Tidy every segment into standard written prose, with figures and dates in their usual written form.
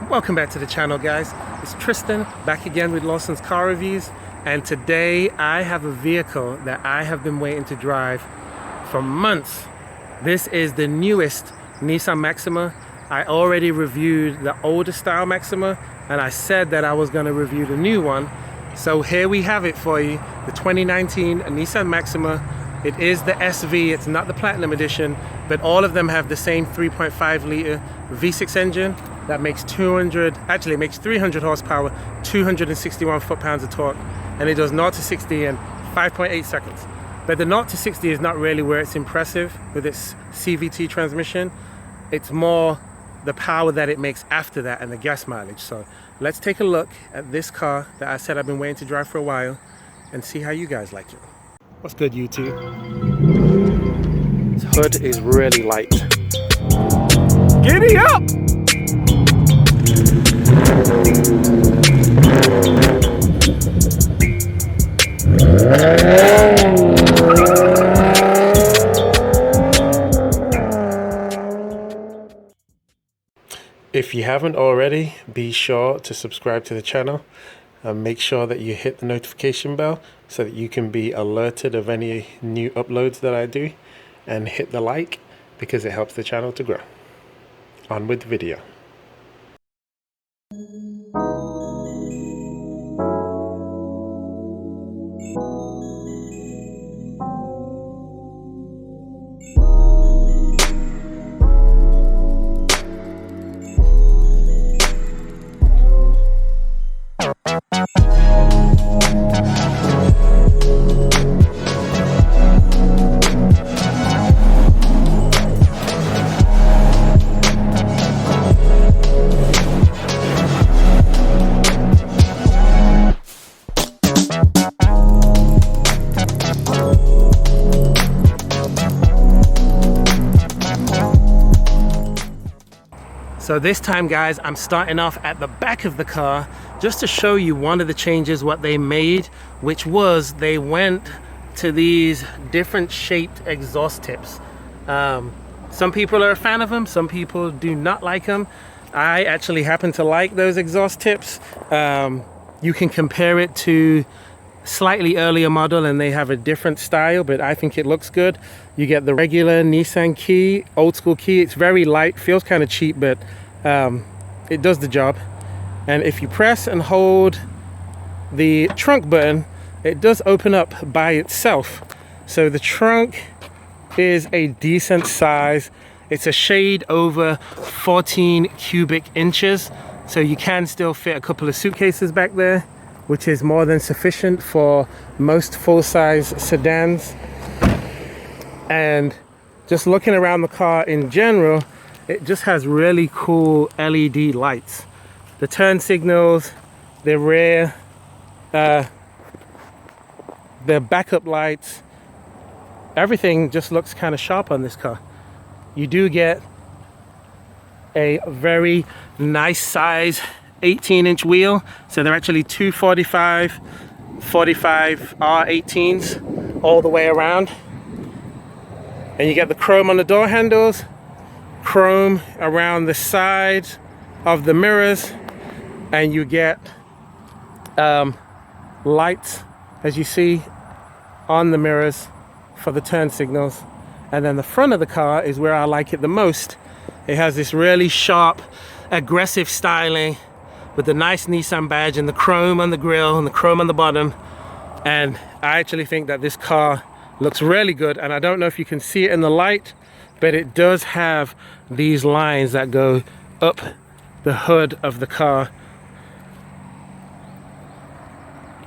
Welcome back to the channel, guys. It's Tristan back again with Lawson's car reviews, and today I have a vehicle that I have been waiting to drive for months. This is the newest Nissan Maxima. I already reviewed the older style Maxima and I said that I was going to review the new one. So here we have it for you, the 2019 Nissan Maxima. It is the SV, it's not the Platinum Edition, but all of them have the same 3.5 liter V6 engine that makes 300 horsepower, 261 foot-pounds of torque, and it does 0 to 60 in 5.8 seconds. But the 0 to 60 is not really where it's impressive with its CVT transmission. It's more the power that it makes after that and the gas mileage. So let's take a look at this car that I said I've been waiting to drive for a while and see how you guys like it. What's good, YouTube? This hood is really light. Giddy up! If you haven't already, be sure to subscribe to the channel and make sure that you hit the notification bell so that you can be alerted of any new uploads that I do, and hit the like because it helps the channel to grow. On with the video. So this time, guys, I'm starting off at the back of the car just to show you one of the changes what they made, which was they went to these different shaped exhaust tips. Some people are a fan of them, some people do not like them. I actually happen to like those exhaust tips. You can compare it to slightly earlier model and they have a different style, but I think it looks good. You get the regular Nissan key, old school key. It's very light, feels kind of cheap, but it does the job. And if you press and hold the trunk button, it does open up by itself. So the trunk is a decent size. It's a shade over 14 cubic inches, so you can still fit a couple of suitcases back there, which is more than sufficient for most full-size sedans. And just looking around the car in general, it just has really cool LED lights. The turn signals, the rear, the backup lights, everything just looks kind of sharp on this car. You do get a very nice size 18-inch wheel, so they're actually 245 R18s all the way around. And you get the chrome on the door handles, chrome around the side of the mirrors, and you get lights, as you see, on the mirrors for the turn signals. And then the front of the car is where I like it the most. It has this really sharp, aggressive styling with the nice Nissan badge and the chrome on the grille and the chrome on the bottom. And I actually think that this car looks really good, and I don't know if you can see it in the light, but it does have these lines that go up the hood of the car.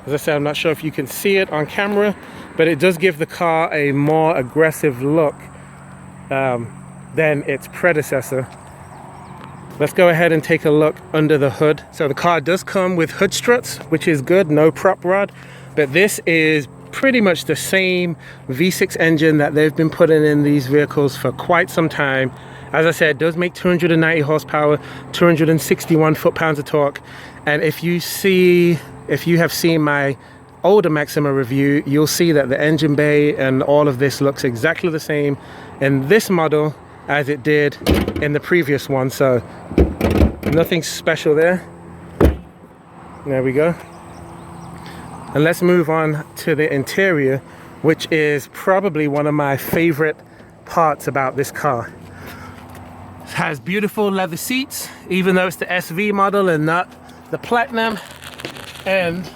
As I said, I'm not sure if you can see it on camera, but it does give the car a more aggressive look than its predecessor. Let's go ahead and take a look under the hood. So the car does come with hood struts, which is good, no prop rod, but this is pretty much the same V6 engine that they've been putting in these vehicles for quite some time. As I said, it does make 290 horsepower, 261 foot-pounds of torque. And if you have seen my older Maxima review, you'll see that the engine bay and all of this looks exactly the same in this model as it did in the previous one. So Nothing special there. There we go. And let's move on to the interior, which is probably one of my favorite parts about this car. It has beautiful leather seats, even though it's the SV model and not the Platinum. And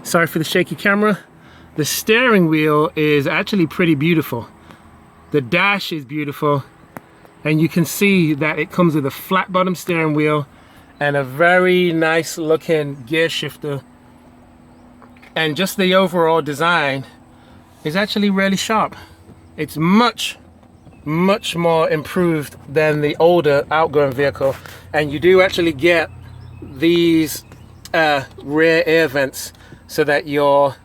sorry for the shaky camera. The steering wheel is actually pretty beautiful. The dash is beautiful, and you can see that it comes with a flat bottom steering wheel and a very nice looking gear shifter. And just the overall design is actually really sharp. It's much more improved than the older outgoing vehicle. And you do actually get these rear air vents so that your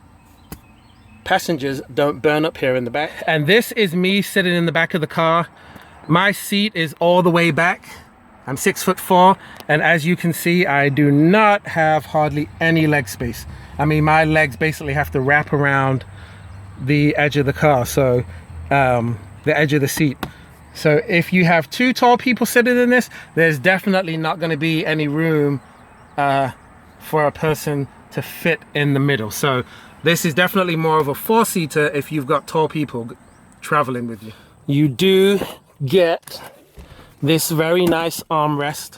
passengers don't burn up here in the back. And this is me sitting in the back of the car. My seat is all the way back. I'm 6'4", and as you can see, I do not have hardly any leg space. I mean, my legs basically have to wrap around the edge of the car, so the edge of the seat. So if you have two tall people sitting in this, there's definitely not going to be any room for a person to fit in the middle. So this is definitely more of a four-seater if you've got tall people traveling with you. You do get this very nice armrest.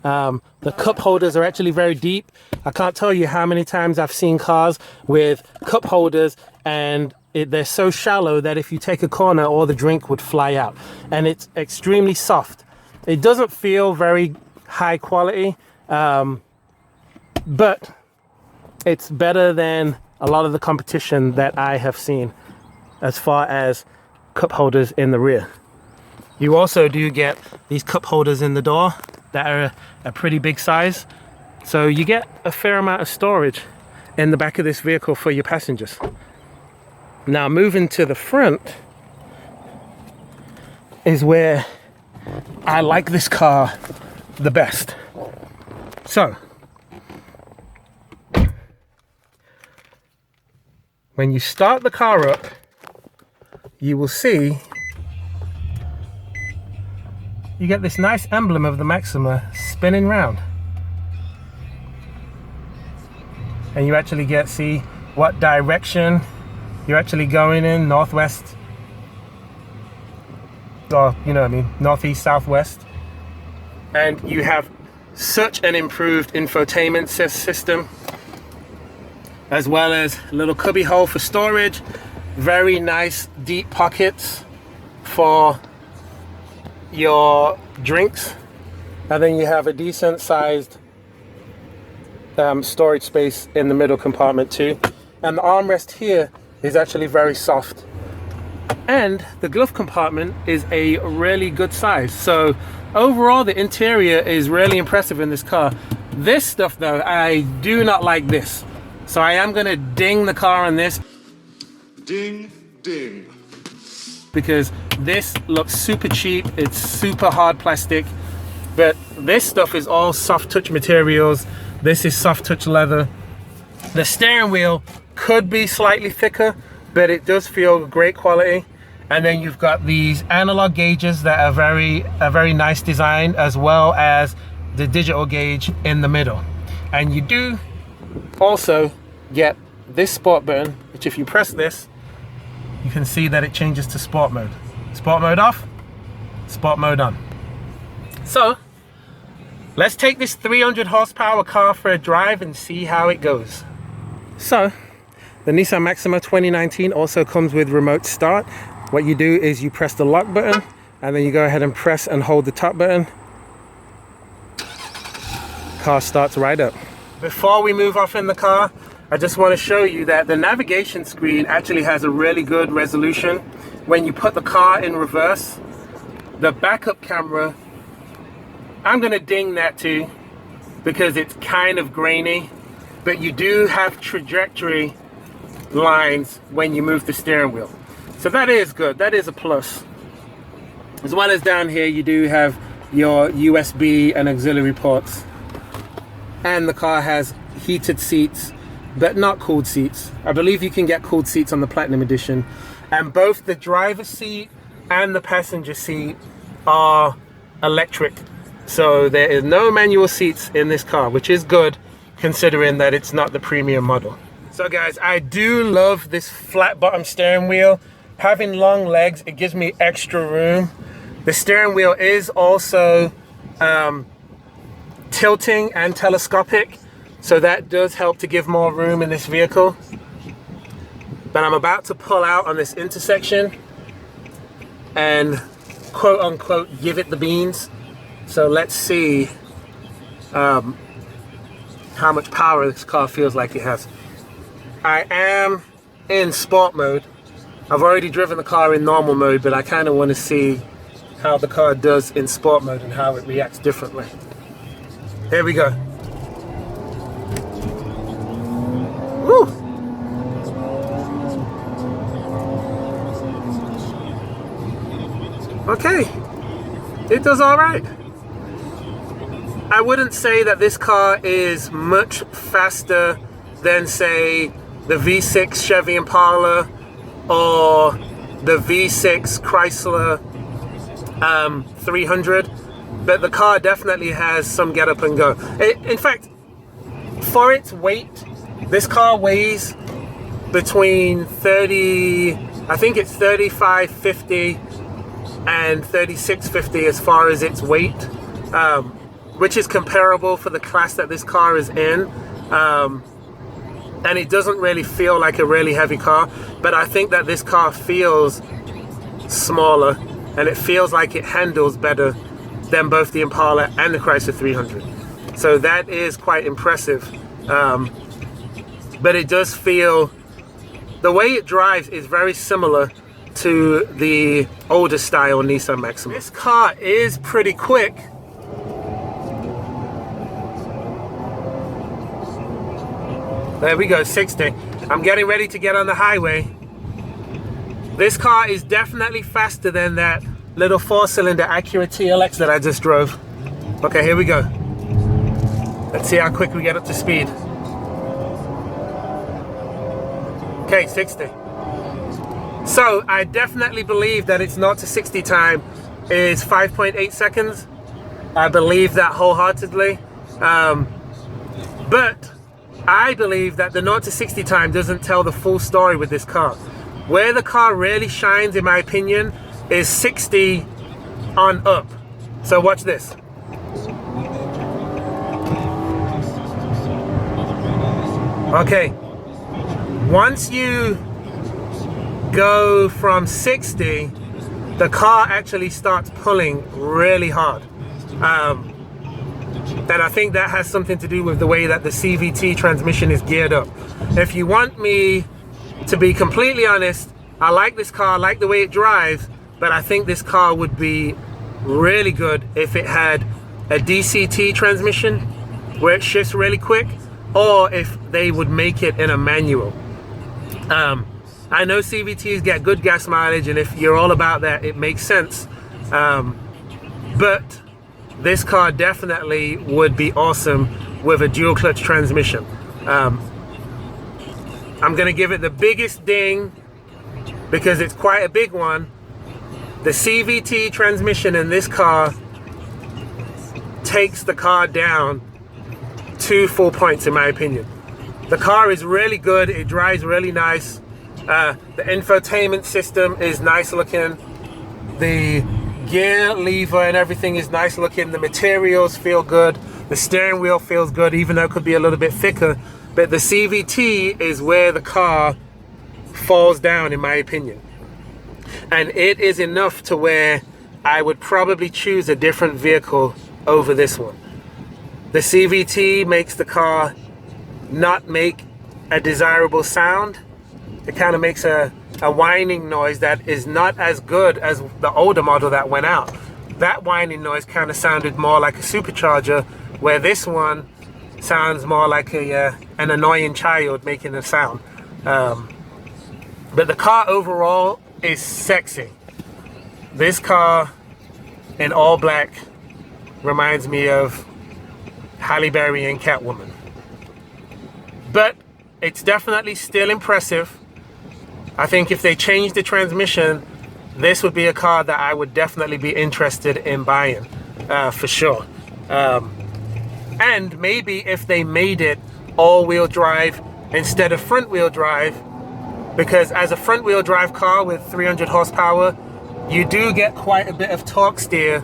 The cup holders are actually very deep. I can't tell you how many times I've seen cars with cup holders and they're so shallow that if you take a corner, all the drink would fly out. And it's extremely soft. It doesn't feel very high quality, but it's better than a lot of the competition that I have seen as far as cup holders in the rear. You also do get these cup holders in the door that are a pretty big size. So you get a fair amount of storage in the back of this vehicle for your passengers. Now moving to the front is where I like this car the best. So when you start the car up, you will see you get this nice emblem of the Maxima spinning round. And you actually see what direction you're actually going in, northwest, or you know what I mean, northeast, southwest. And you have such an improved infotainment system, as well as a little cubby hole for storage, very nice deep pockets for your drinks, and then you have a decent sized storage space in the middle compartment too. And the armrest here is actually very soft, and the glove compartment is a really good size. So overall the interior is really impressive in this car. This stuff though, I do not like this, so I am gonna ding the car on this. Ding ding. Because this looks super cheap, it's super hard plastic, but this stuff is all soft touch materials. This is soft touch leather. The steering wheel could be slightly thicker, but it does feel great quality. And then you've got these analog gauges that are a very nice design, as well as the digital gauge in the middle. And you do also get this sport button, which if you press this, you can see that it changes to sport mode. Sport mode off, sport mode on. So let's take this 300 horsepower car for a drive and see how it goes. So the Nissan Maxima 2019 also comes with remote start. What you do is you press the lock button, and then you go ahead and press and hold the top button. Car starts right up. Before we move off in the car, I just want to show you that the navigation screen actually has a really good resolution. When you put the car in reverse, the backup camera, I'm going to ding that too, because it's kind of grainy, but you do have trajectory lines when you move the steering wheel. So that is good, that is a plus. As well as down here, you do have your USB and auxiliary ports. And the car has heated seats, but not cooled seats. I believe you can get cooled seats on the Platinum Edition. And both the driver's seat and the passenger seat are electric. So there is no manual seats in this car, which is good considering that it's not the premium model. So guys, I do love this flat bottom steering wheel. Having long legs, it gives me extra room. The steering wheel is also tilting and telescopic, so that does help to give more room in this vehicle. But I'm about to pull out on this intersection and quote unquote give it the beans. So let's see how much power this car feels like it has. I am in sport mode. I've already driven the car in normal mode, but I kind of want to see how the car does in sport mode and how it reacts differently. Here we go. Woo! Okay, it does all right. I wouldn't say that this car is much faster than, say, the V6 Chevy Impala or the V6 Chrysler 300, but the car definitely has some get up and go. In fact, for its weight, this car weighs between 3550 and 3650 as far as its weight, which is comparable for the class that this car is in. And it doesn't really feel like a really heavy car, but I think that this car feels smaller and it feels like it handles better than both the Impala and the Chrysler 300. So that is quite impressive. But it does feel, the way it drives is very similar to the older style Nissan Maxima. This car is pretty quick. There we go, 60. I'm getting ready to get on the highway. This car is definitely faster than that little 4-cylinder Acura TLX that I just drove. Okay, here we go. Let's see how quick we get up to speed. Okay, 60. So I definitely believe that its 0 to 60 time is 5.8 seconds. I believe that wholeheartedly. But I believe that the 0 to 60 time doesn't tell the full story with this car. Where the car really shines, in my opinion, is 60 on up. So watch this. Okay, once you go from 60, the car actually starts pulling really hard. And I think that has something to do with the way that the CVT transmission is geared up. If you want me to be completely honest, I like this car, I like the way it drives, but I think this car would be really good if it had a DCT transmission where it shifts really quick, or if they would make it in a manual. I know CVTs get good gas mileage, and if you're all about that, it makes sense. But this car definitely would be awesome with a dual clutch transmission. I'm gonna give it the biggest ding because it's quite a big one. The CVT transmission in this car takes the car down 2 full points in my opinion. The car is really good, it drives really nice. The infotainment system is nice looking. The gear lever and everything is nice looking. The materials feel good. The steering wheel feels good, even though it could be a little bit thicker. But the CVT is where the car falls down, in my opinion. And it is enough to where I would probably choose a different vehicle over this one. The CVT makes the car not make a desirable sound. It kind of makes a whining noise that is not as good as the older model that went out. That whining noise kind of sounded more like a supercharger, where this one sounds more like an annoying child making a sound. But the car overall is sexy. This car in all black reminds me of Halle Berry and Catwoman. But it's definitely still impressive. I think if they change the transmission, this would be a car that I would definitely be interested in buying, for sure. And maybe if they made it all-wheel drive instead of front-wheel drive, because as a front-wheel drive car with 300 horsepower, you do get quite a bit of torque steer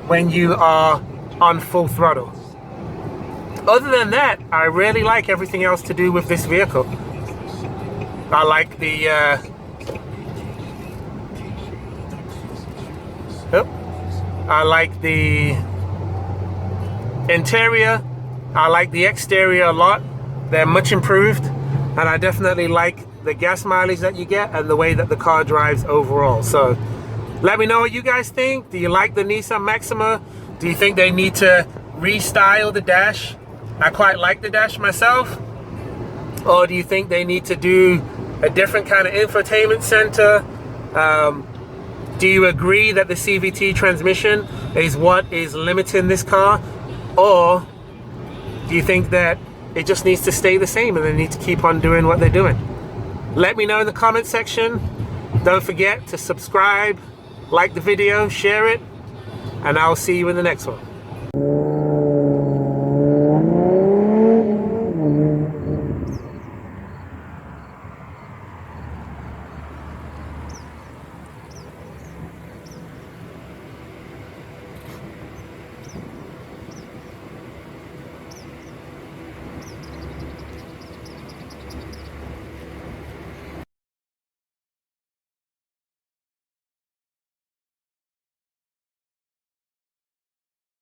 when you are on full throttle. Other than that, I really like everything else to do with this vehicle. I like the I like the interior. I like the exterior a lot. They're much improved, and I definitely like the gas mileage that you get and the way that the car drives overall. So let me know what you guys think. Do you like the Nissan Maxima? Do you think they need to restyle the dash? I quite like the dash myself. Or do you think they need to do a different kind of infotainment center? Do you agree that the CVT transmission is what is limiting this car? Or do you think that it just needs to stay the same and they need to keep on doing what they're doing? Let me know in the comment section. Don't forget to subscribe, like the video, share it, and I'll see you in the next one.